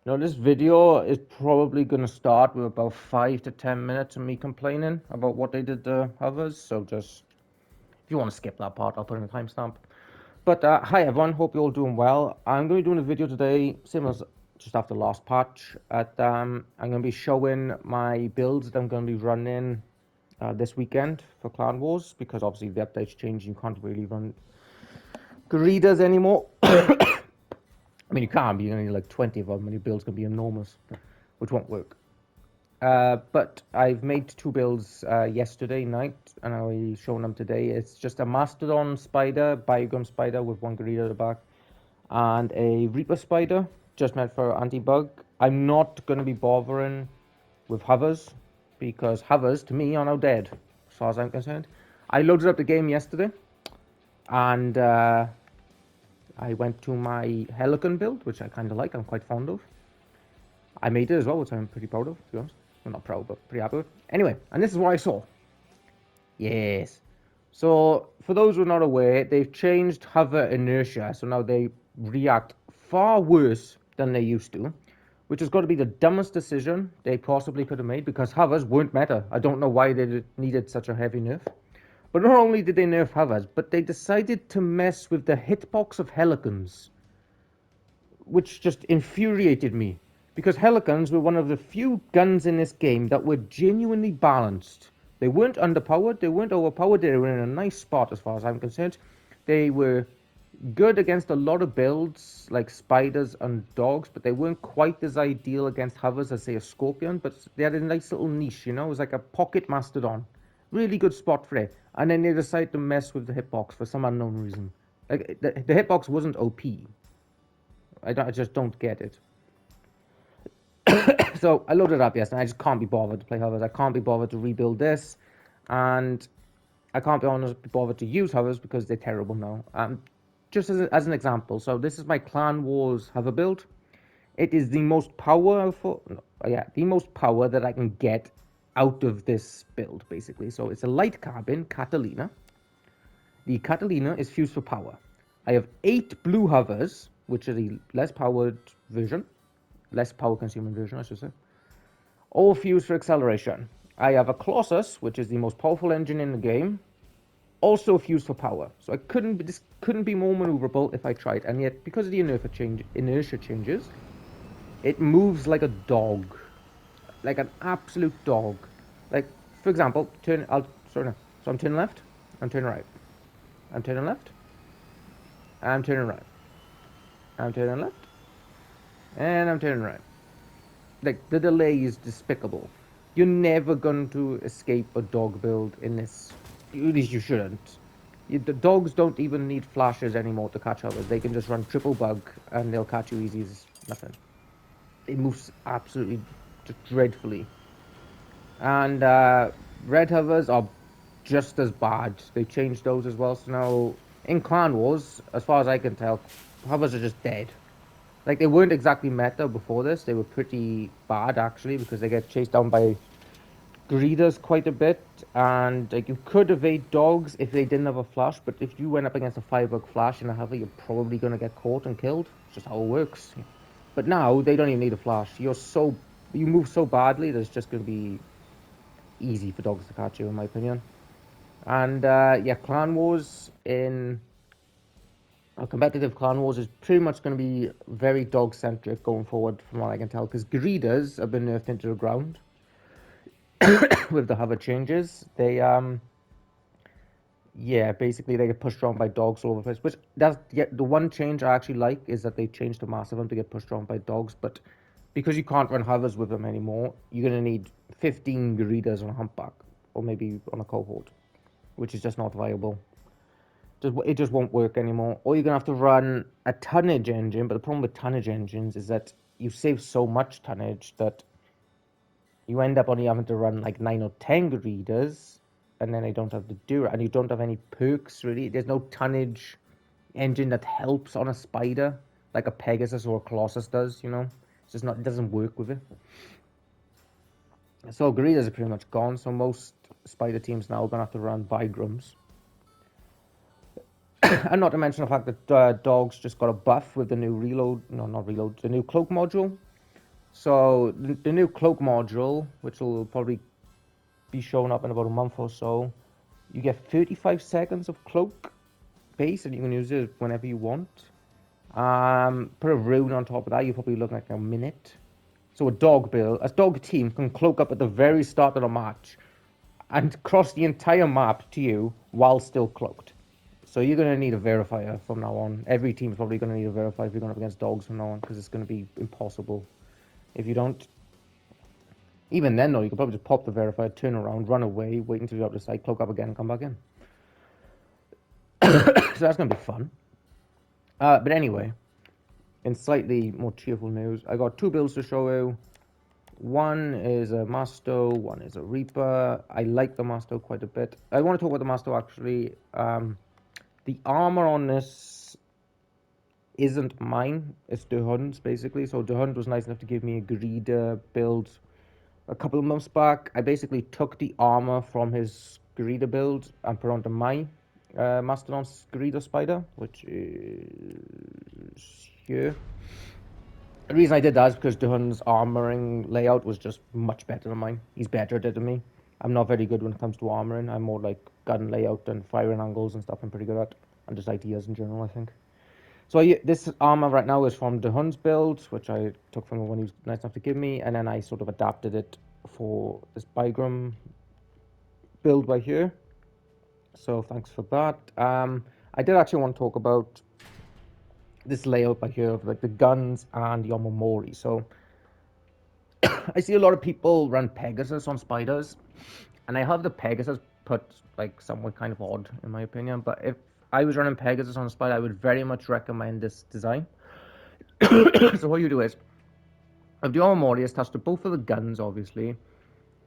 Now, this video is probably going to start with about 5 to 10 minutes of me complaining about what they did to hovers. So just, if you want to skip that part, I'll put in a timestamp. But hi everyone, hope you're all doing well. I'm going to be doing a video today, same as just after the last patch. I'm going to be showing my builds that I'm going to be running this weekend for Clan Wars, because obviously the update's changed. You can't really run Garidas anymore. I mean, you can, but you're going to need like 20 of them, and your build's going to be enormous, which won't work. But I've made two builds yesterday night, and I'll be showing them today. It's just a Mastodon spider, Biogum spider with one Garita at the back, and a Reaper spider, just meant for anti-bug. I'm not going to be bothering with hovers, because hovers, to me, are now dead, as far as I'm concerned. I loaded up the game yesterday, and I went to my Helican build, which I kind of like, I'm quite fond of. I made it as well, which I'm pretty proud of, to be honest. Well, not proud, but pretty happy with. Anyway, and this is what I saw. Yes. So, for those who are not aware, they've changed hover inertia, so now they react far worse than they used to, which has got to be the dumbest decision they possibly could have made, because hovers weren't meta. I don't know why they needed such a heavy nerf. But not only did they nerf hovers, but they decided to mess with the hitbox of Helicons, which just infuriated me, because Helicons were one of the few guns in this game that were genuinely balanced. They weren't underpowered, they weren't overpowered, they were in a nice spot as far as I'm concerned. They were good against a lot of builds like spiders and dogs, but they weren't quite as ideal against hovers as, say, a scorpion. But they had a nice little niche, you know, it was like a pocket mastodon. Really good spot for it. And then they decided to mess with the hitbox for some unknown reason. Like, the hitbox wasn't OP. I just don't get it. So I loaded it up yesterday. I just can't be bothered to play hovers. I can't be bothered to rebuild this, and I can't be bothered to use hovers because they're terrible now. Just as an example, so this is my Clan Wars hover build. It is the most powerful, no, yeah, the most power that I can get out of this build, basically. So it's a light carbon Catalina. The Catalina is fused for power. I have 8 blue hovers, which are the less powered version, less power consuming version, I should say. All fused for acceleration. I have a Colossus, which is the most powerful engine in the game, also fused for power. So this couldn't be more maneuverable if I tried. And yet, because of the inertia changes, it moves like a dog, like an absolute dog. Like, for example, So I'm turning left, I'm turning right, I'm turning left, I'm turning right, I'm turning left, and I'm turning right. Like, the delay is despicable. You're never going to escape a dog build in this. At least you shouldn't. The dogs don't even need flashes anymore to catch others. They can just run triple bug and they'll catch you easy as nothing. It moves absolutely dreadfully. And red hovers are just as bad. They changed those as well. So now in Clan Wars, as far as I can tell, hovers are just dead. Like, they weren't exactly meta before this. They were pretty bad actually, because they get chased down by greeters quite a bit, and like, you could evade dogs if they didn't have a flash, but if you went up against a 5-bug flash and a hover, you're probably gonna get caught and killed. It's just how it works. But now they don't even need a flash. You move so badly that it's just gonna be easy for dogs to catch you, in my opinion. And yeah, Clan Wars in a competitive Clan Wars is pretty much going to be very dog centric going forward, from what I can tell, because greeters have been nerfed into the ground with the hover changes. Yeah, basically they get pushed around by dogs all over the place. Which that's yeah, the one change I actually like is that they changed the mass of them to get pushed around by dogs. But because you can't run hovers with them anymore, you're gonna need 15 Garitas on a humpback, or maybe on a cohort, which is just not viable. It just won't work anymore. Or you're gonna have to run a tonnage engine. But the problem with tonnage engines is that you save so much tonnage that you end up only having to run like 9 or 10 Garitas, and then they don't have the Dura, and you don't have any perks really. There's no tonnage engine that helps on a spider like a Pegasus or a Colossus does. You know, it's just not. It doesn't work with it. So Garitas are pretty much gone. So most spider teams now are gonna have to run Vigrams. And not to mention the fact that dogs just got a buff with the new reload. No, not reload. The new cloak module. So the new cloak module, which will probably be showing up in about a month or so, you get 35 seconds of cloak base, and you can use it whenever you want. Put a rune on top of that, you probably look like a minute. So a dog team can cloak up at the very start of the match and cross the entire map to you while still cloaked. So you're going to need a verifier from now on. Every team's probably going to need a verifier if you're going up against dogs from now on, because it's going to be impossible if you don't. Even then, though, you could probably just pop the verifier, turn around, run away, wait until you're out of sight, cloak up again, and come back in. So that's going to be fun. But anyway, in slightly more cheerful news, I got 2 builds to show you. One is a Masto, one is a Reaper. I like the Masto quite a bit. I want to talk about the Masto actually. The armor on this isn't mine, it's Dehund's basically. So Dehund was nice enough to give me a Greeder build a couple of months back. I basically took the armor from his Greeder build and put onto my Mastodon Greeder Spider, which is here. The reason I did that is because Dehun's armoring layout was just much better than mine. He's better at it than me. I'm not very good when it comes to armoring. I'm more like gun layout and firing angles and stuff I'm pretty good at. And just ideas in general, I think. So this armor right now is from Dehun's build, which I took from the one he was nice enough to give me. And then I sort of adapted it for this Bygram build right here. So thanks for that. I did actually want to talk about this layout by here of like the guns and the Omamori. So I see a lot of people run Pegasus on spiders, and I have the Pegasus put like somewhat kind of odd in my opinion. But if I was running Pegasus on a spider, I would very much recommend this design. So what you do is, if the Omamori is attached to both of the guns, obviously,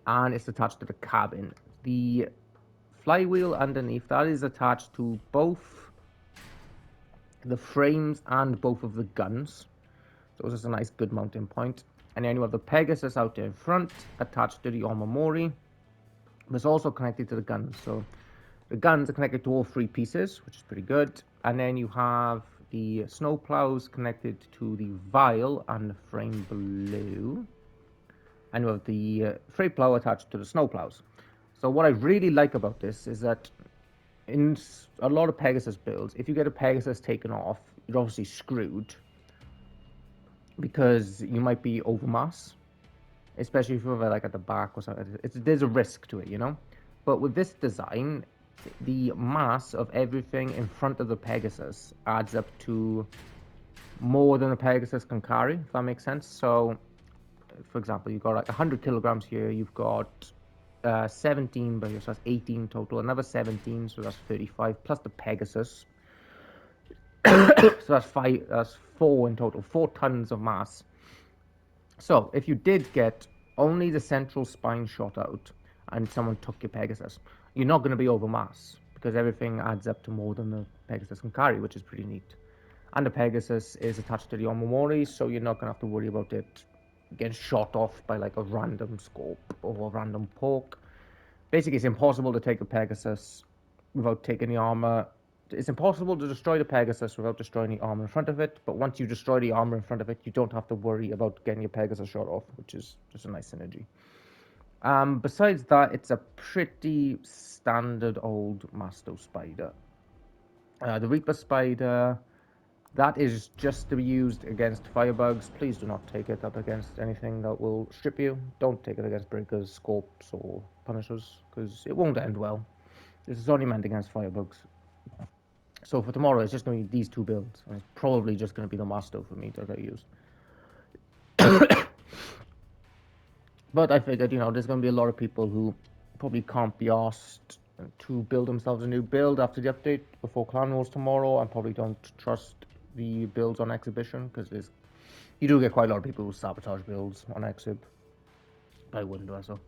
and it's attached to the cabin, the flywheel underneath that is attached to both the frames and both of the guns. So it's just a nice good mounting point. And then you have the Pegasus out in front attached to the Omamori. But it's also connected to the guns. So the guns are connected to all 3 pieces, which is pretty good. And then you have the snow plows connected to the vial and the frame below. And you have the freight plow attached to the snow plows. So what I really like about this is that in a lot of Pegasus builds, if you get a Pegasus taken off, you're obviously screwed, because you might be overmass, especially if you're like at the back or something. There's a risk to it, you know. But with this design, the mass of everything in front of the Pegasus adds up to more than the Pegasus can carry, if that makes sense. So, for example, you've got like 100 kilograms here, you've got 17 by here, so that's 18 total, another 17, so that's 35, plus the Pegasus. So that's 4 in total, 4 tons of mass. So if you did get only the central spine shot out and someone took your Pegasus, you're not going to be over mass, because everything adds up to more than the Pegasus can carry, which is pretty neat. And the Pegasus is attached to the Omamori, so you're not going to have to worry about it getting shot off by like a random scope or a random poke. Basically, it's impossible to take the Pegasus without taking the armor. It's impossible to destroy the Pegasus without destroying the armor in front of it, but once you destroy the armor in front of it, you don't have to worry about getting your Pegasus shot off, which is just a nice synergy. Besides that, it's a pretty standard old Masto spider. The Reaper spider, that is just to be used against firebugs. Please do not take it up against anything that will strip you. Don't take it against breakers, scorps, or punishers, because it won't end well. This is only meant against firebugs. So for tomorrow, it's just going to be these 2 builds. And it's probably just going to be the Masto for me that I use. But I figured, you know, there's going to be a lot of people who probably can't be asked to build themselves a new build after the update before Clan Wars tomorrow, and probably don't trust the builds on exhibition, because you do get quite a lot of people who sabotage builds on exhib. But I wouldn't do it. So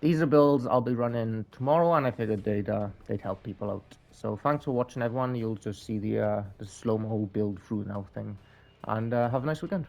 these are builds I'll be running tomorrow, and I figured they'd help people out. So thanks for watching, everyone. You'll just see the slow-mo build through now thing, and have a nice weekend.